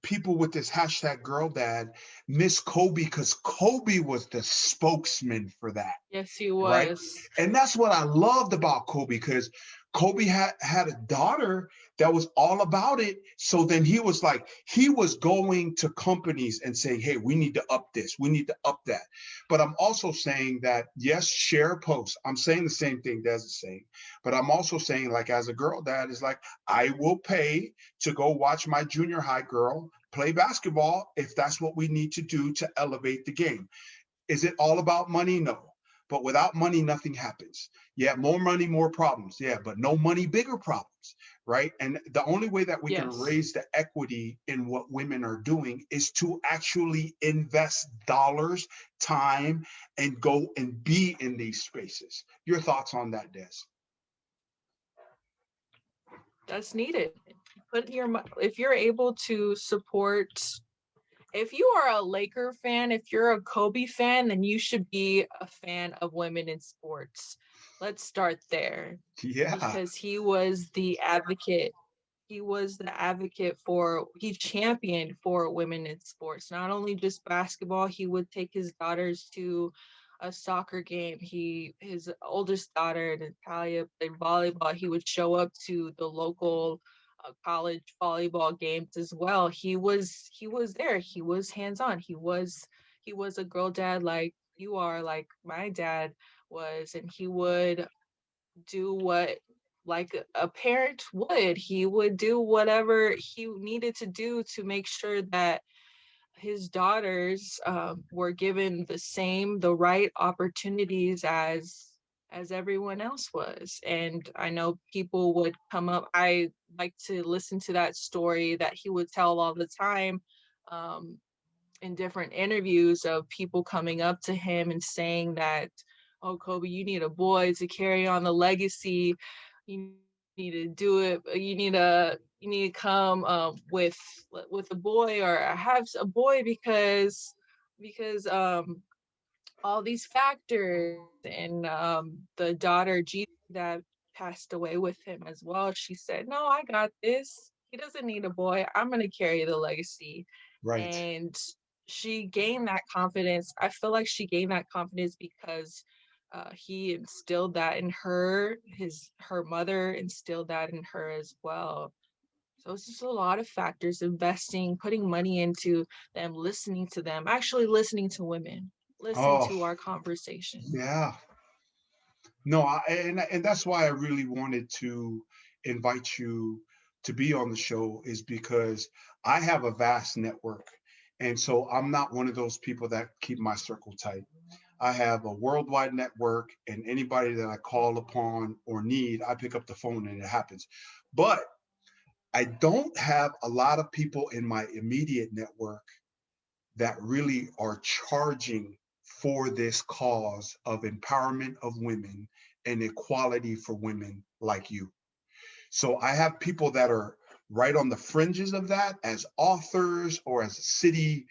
people with this hashtag girl dad miss Kobe because Kobe was the spokesman for that, Yes, he right? was. And that's what I loved about Kobe because Kobe had a daughter that was all about it. So then he was like, he was going to companies and saying, hey, we need to up this, we need to up that. But I'm also saying that, yes, share posts. I'm saying the same thing Des is saying, but I'm also saying, like, as a girl dad, is like, I will pay to go watch my junior high girl play basketball if that's what we need to do to elevate the game. Is it all about money? No. But without money, nothing happens. Yeah, more money, more problems. Yeah, but no money, bigger problems, right? And the only way that we can Yes. raise the equity in what women are doing is to actually invest dollars, time, and go and be in these spaces. Your thoughts on that, Des? That's needed. If you're able to support, if you are a Laker fan, if you're a Kobe fan, then you should be a fan of women in sports. Let's start there Yeah, because he championed for women in sports, not only just basketball. He would take his daughters to a soccer game. His oldest daughter, Natalia, played volleyball. He would show up to the local college volleyball games as well. He was there. He was hands on. He was a girl dad like you are, like my dad was, and he would do what like a parent would. He would do whatever he needed to do to make sure that his daughters were given the right opportunities as everyone else was. And I know people would come up. I like to listen to that story that he would tell all the time, um, in different interviews, of people coming up to him and saying that, oh, Kobe, you need a boy to carry on the legacy. You need to do it. You need to come with a boy, or have a boy, because all these factors. And the daughter G that passed away with him as well, she said, no, I got this. He doesn't need a boy. I'm going to carry the legacy. right. And she gained that confidence. I feel like she gained that confidence because he instilled that in her. Her mother instilled that in her as well. So it's just a lot of factors: investing, putting money into them, listening to them, actually listening to women, listening Oh, to our conversation. yeah. No, and that's why I really wanted to invite you to be on the show is because I have a vast network. And so I'm not one of those people that keep my circle tight. I have a worldwide network, and anybody that I call upon or need, I pick up the phone and it happens. But I don't have a lot of people in my immediate network that really are charging for this cause of empowerment of women and equality for women like you. So I have people that are right on the fringes of that as authors or as city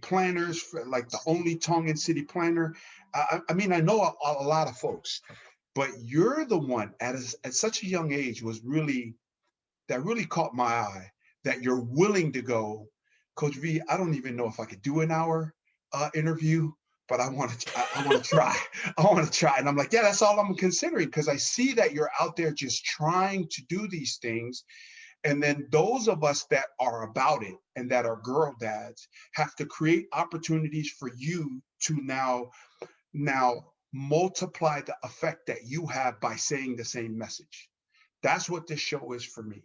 planners, like the only Tongan city planner. I mean, I know a lot of folks, but you're the one at such a young age that really caught my eye, that you're willing to go, Coach V, I don't even know if I could do an hour interview, but I want to try. I want to try. And I'm like, yeah, that's all I'm considering, because I see that you're out there just trying to do these things. And then those of us that are about it and that are girl dads have to create opportunities for you to now multiply the effect that you have by saying the same message. That's what this show is for me,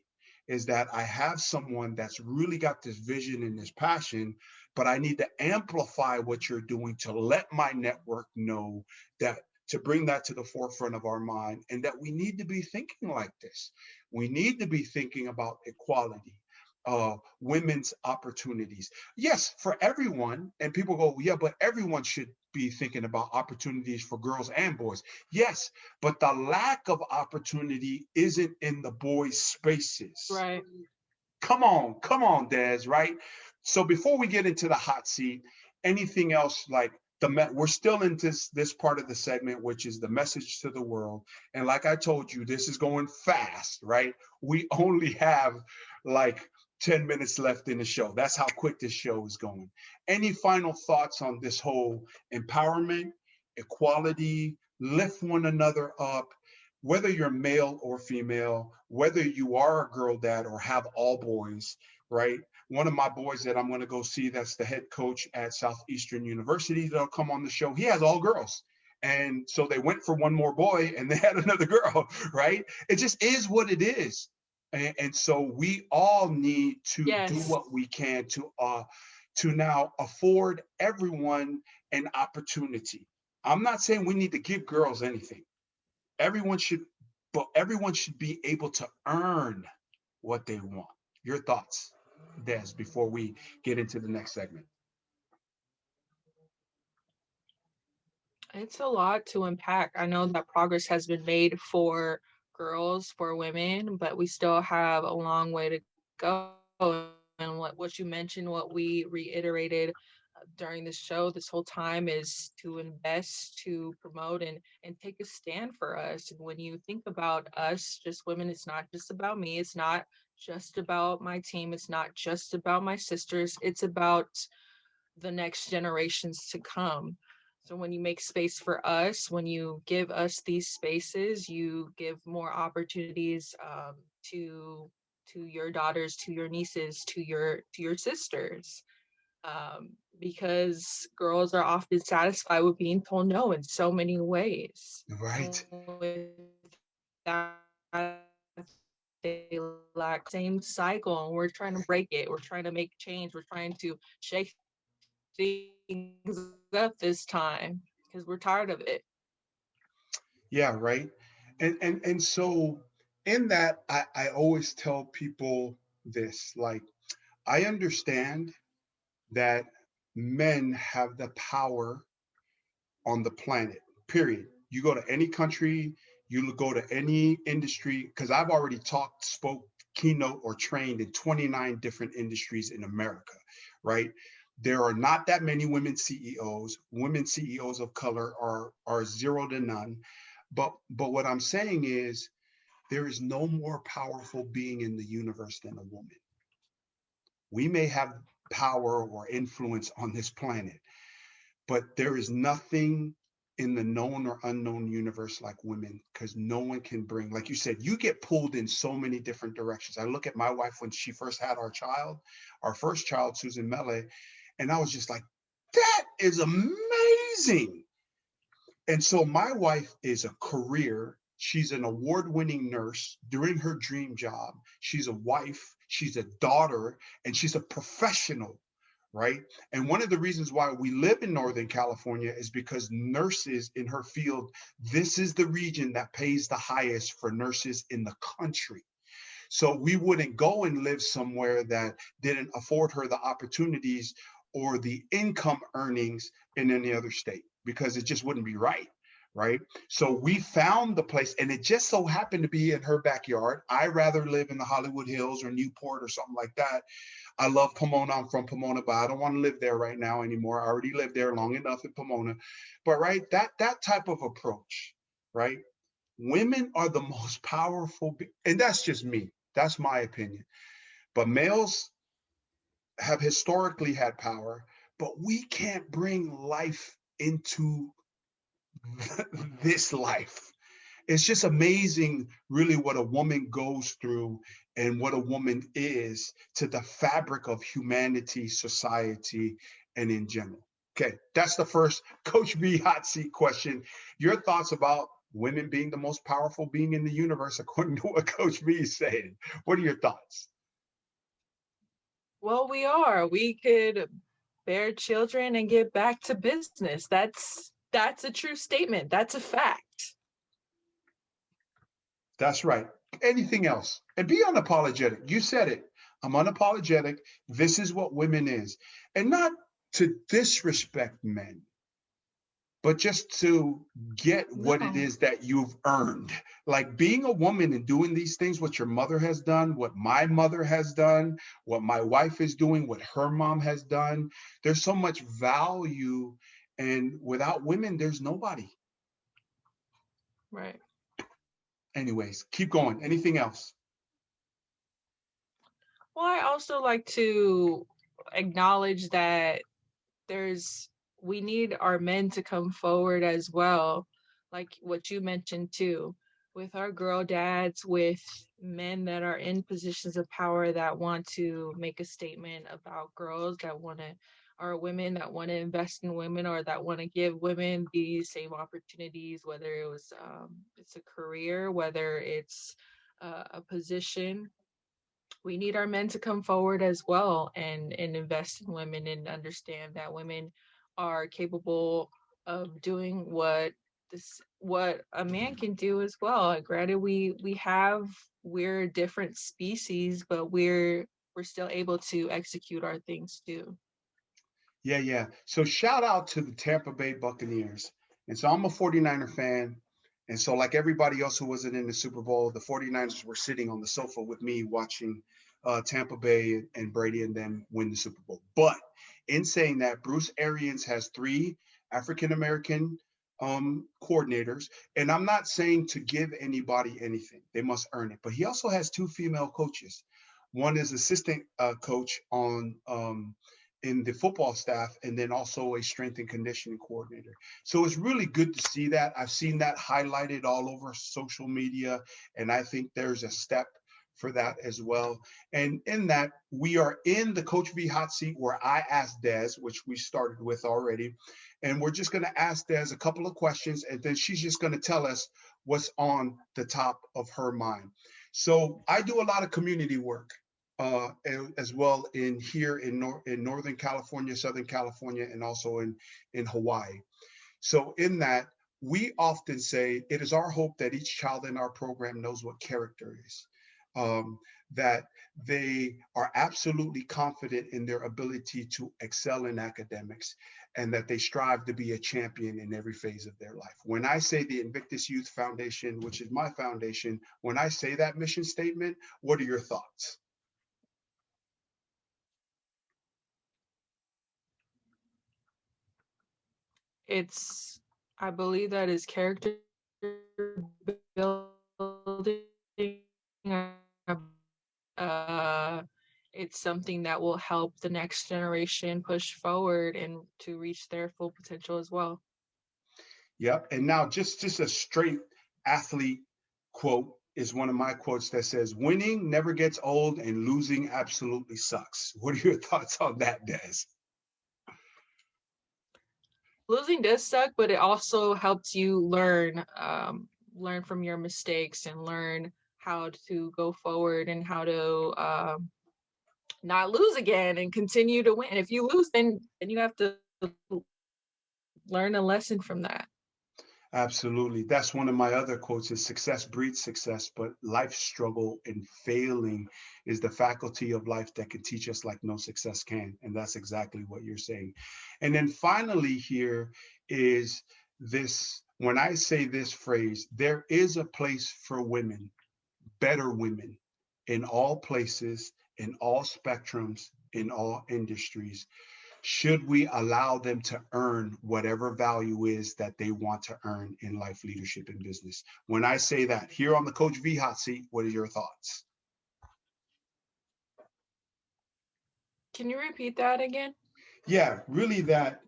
is that I have someone that's really got this vision and this passion, but I need to amplify what you're doing to let my network know that, to bring that to the forefront of our mind, and that we need to be thinking like this. We need to be thinking about equality, women's opportunities. Yes, for everyone. And people go, yeah, but everyone should be thinking about opportunities for girls and boys. Yes, but the lack of opportunity isn't in the boys' spaces. Right. Come on, Des, right? So before we get into the hot seat, anything else like we're still in this part of the segment, which is the message to the world. And like I told you, this is going fast, right? We only have like 10 minutes left in the show. That's how quick this show is going. Any final thoughts on this whole empowerment, equality, lift one another up, whether you're male or female, whether you are a girl dad or have all boys, right? One of my boys that I'm going to go see, that's the head coach at Southeastern University, that'll come on the show. He has all girls. And so they went for one more boy and they had another girl, right? It just is what it is. And so we all need to do Yes. what we can to now afford everyone an opportunity. I'm not saying we need to give girls anything. Everyone should, but everyone should be able to earn what they want. Your thoughts, Des, before we get into the next segment. It's a lot to unpack. I know that progress has been made for girls, for women, but we still have a long way to go. And what you mentioned, what we reiterated during the show this whole time is to invest, to promote, and take a stand for us. And when you think about us, just women, it's not just about me. It's not just about my team. It's not just about my sisters. It's about the next generations to come. So when you make space for us, when you give us these spaces, you give more opportunities to your daughters, to your nieces, to your sisters, because girls are often satisfied with being told no in so many ways. Right. And with that, they lack same cycle, and we're trying to break it. We're trying to make change. We're trying to shake things up this time because we're tired of it. Yeah, right. And so in that, I always tell people this, like, I understand that men have the power on the planet, period. You go to any country, you go to any industry, because I've already talked, spoke, keynote, or trained in 29 different industries in America, right? There are not that many women CEOs. Women CEOs of color are zero to none. But what I'm saying is there is no more powerful being in the universe than a woman. We may have power or influence on this planet, but there is nothing in the known or unknown universe like women, because no one can bring, like you said, you get pulled in so many different directions. I look at my wife when she first had our first child, Susan Mele, and I was just like, that is amazing. And so my wife is a career. She's an award-winning nurse doing her dream job. She's a wife, she's a daughter, and she's a professional, right? And one of the reasons why we live in Northern California is because nurses in her field, this is the region that pays the highest for nurses in the country. So we wouldn't go and live somewhere that didn't afford her the opportunities or the income earnings in any other state, because it just wouldn't be right. right? So we found the place, and it just so happened to be in her backyard. I rather live in the Hollywood Hills or Newport or something like that. I love Pomona. I'm from Pomona, but I don't want to live there right now anymore. I already lived there long enough in Pomona. But right, that type of approach, right? Women are the most powerful, and that's just me. That's my opinion. But males have historically had power, but we can't bring life into this life. It's just amazing, really, what a woman goes through and what a woman is to the fabric of humanity, society, and in general. Okay, that's the first Coach B hot seat question. Your thoughts about women being the most powerful being in the universe, according to what Coach B is saying. What are your thoughts? Well, we are. We could bear children and get back to business. That's a true statement. That's a fact. That's right. Anything else? And be unapologetic. You said it. I'm unapologetic. This is what women is. And not to disrespect men, but just to get what it No. is that you've earned. Like being a woman and doing these things, what your mother has done, what my mother has done, what my wife is doing, what her mom has done. There's so much value. And without women, there's nobody. Right. Anyways, keep going. Anything else? Well, I also like to acknowledge that there's we need our men to come forward as well, like what you mentioned too, with our girl dads, with men that are in positions of power that want to make a statement about girls, that want to, or women that want to invest in women, or that want to give women these same opportunities, whether it's a career, whether it's a position. We need our men to come forward as well and invest in women and understand that women are capable of doing what a man can do as well. Granted, we're a different species, but we're still able to execute our things too. Yeah, yeah. So shout out to the Tampa Bay Buccaneers. And so I'm a 49er fan. And so, like everybody else who wasn't in the Super Bowl, the 49ers were sitting on the sofa with me watching Tampa Bay and Brady and them win the Super Bowl. But in saying that, Bruce Arians has three African American coordinators. And I'm not saying to give anybody anything, they must earn it. But he also has two female coaches. One is assistant coach on in the football staff, and then also a strength and conditioning coordinator. So it's really good to see that. I've seen that highlighted all over social media, and I think there's a step for that as well. And in that, we are in the Coach V hot seat where I asked Des, which we started with already, and we're just going to ask Des a couple of questions, and then she's just going to tell us what's on the top of her mind. So I do a lot of community work as well in here in Northern California, Southern California, and also in Hawaii. So in that, we often say it is our hope that each child in our program knows what character is, that they are absolutely confident in their ability to excel in academics, and that they strive to be a champion in every phase of their life. When I say the Invictus Youth Foundation, which is my foundation, when I say that mission statement, what are your thoughts? It's I believe that is character building. uh, it's something that will help the next generation push forward and to reach their full potential as well. Yep. And now just a straight athlete quote is one of my quotes that says, winning never gets old and losing absolutely sucks. What are your thoughts on that, Des? Losing does suck, but it also helps you learn from your mistakes and learn how to go forward and how to not lose again and continue to win. If you lose, then you have to learn a lesson from that. Absolutely. That's one of my other quotes is success breeds success, but life struggle and failing is the faculty of life that can teach us like no success can. And that's exactly what you're saying. And then finally here is this when I say this phrase, there is a place for women, better women, in all places, in all spectrums, in all industries. Should we allow them to earn whatever value is that they want to earn in life, leadership, and business? When I say that, here on the Coach V hot seat, what are your thoughts? Can you repeat that again? Yeah, really, that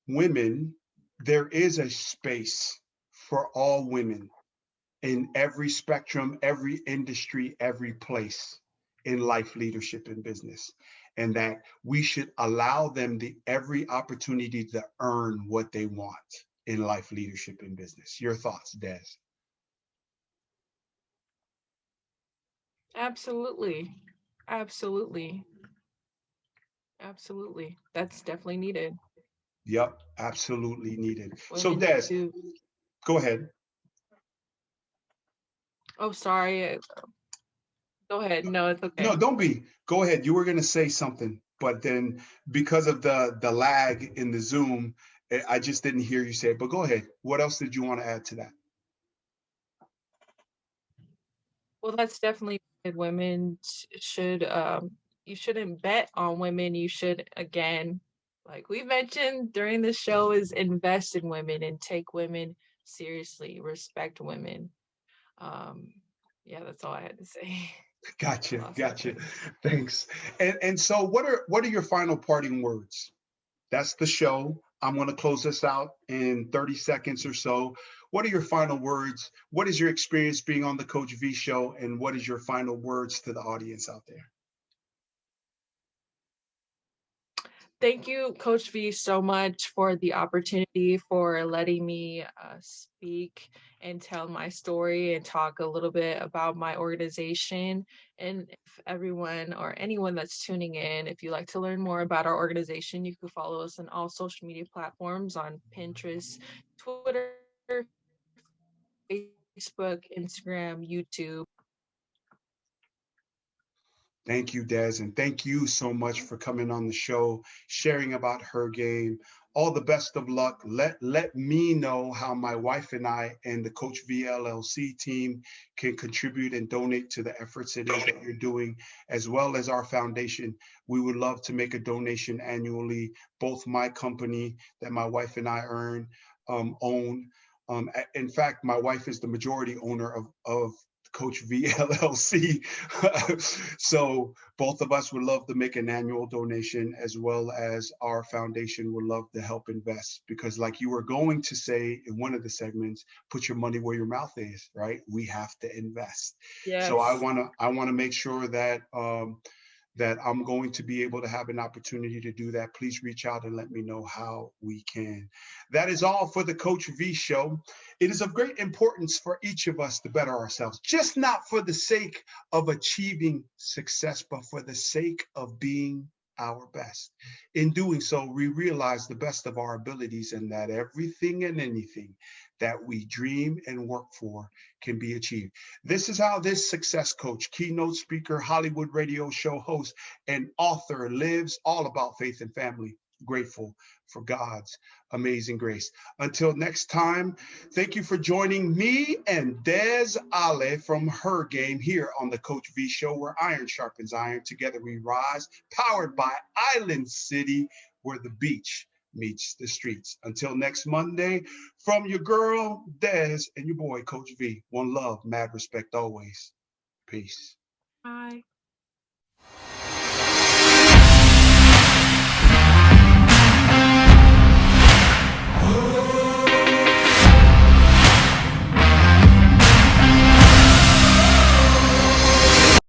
women, there is a space for all women in every spectrum, every industry, every place in life, leadership, and business. And that we should allow them the every opportunity to earn what they want in life, leadership, and business. Your thoughts, Des? Absolutely. Absolutely. Absolutely. That's definitely needed. Yep, absolutely needed. So, Women Des, to, go ahead. oh, sorry. Go ahead. No, it's No, okay. don't be. Go ahead. You were going to say something, but then because of the lag in the Zoom, I just didn't hear you say it. But go ahead. What else did you want to add to that? Well, that's definitely women should, you shouldn't bet on women. You should, again, like we mentioned during the show, is invest in women and take women seriously, respect women. Um, yeah, that's all I had to say. I Gotcha, lost my gotcha. train. Thanks. And so what are your final parting words? That's the show. I'm going to close this out in 30 seconds or so. What are your final words? What is your experience being on the Coach V show? And what is your final words to the audience out there? Thank you, Coach V, so much for the opportunity, for letting me speak and tell my story and talk a little bit about my organization. And if everyone or anyone that's tuning in, if you'd like to learn more about our organization, you can follow us on all social media platforms on Pinterest, Twitter, Facebook, Instagram, YouTube. Thank you, Des, and thank you so much for coming on the show, sharing about her game. All the best of luck. Let me know how my wife and I and the Coach VLLC team can contribute and donate to the efforts it is that you're doing, as well as our foundation. We would love to make a donation annually. Both my company that my wife and I own. In fact, my wife is the majority owner of Coach VLLC. So both of us would love to make an annual donation, as well as our foundation would love to help invest, because like you were going to say in one of the segments, put your money where your mouth is, right? We have to invest. So I Yes. want to I want to make sure that that I'm going to be able to have an opportunity to do that. Please reach out and let me know how we can. That is all for the Coach V show. It is of great importance for each of us to better ourselves, just not for the sake of achieving success, but for the sake of being our best. In doing so, we realize the best of our abilities and that everything and anything that we dream and work for can be achieved. This is how this success coach, keynote speaker, Hollywood radio show host, and author lives, all about faith and family. Grateful for God's amazing grace. Until next time, thank you for joining me and Des Ale from Her Game here on the Coach V Show, where iron sharpens iron. Together we rise, powered by Island City, where the beach meets the streets. Until next Monday, from your girl, Des, and your boy, Coach V. One love, mad respect always. Peace. Bye.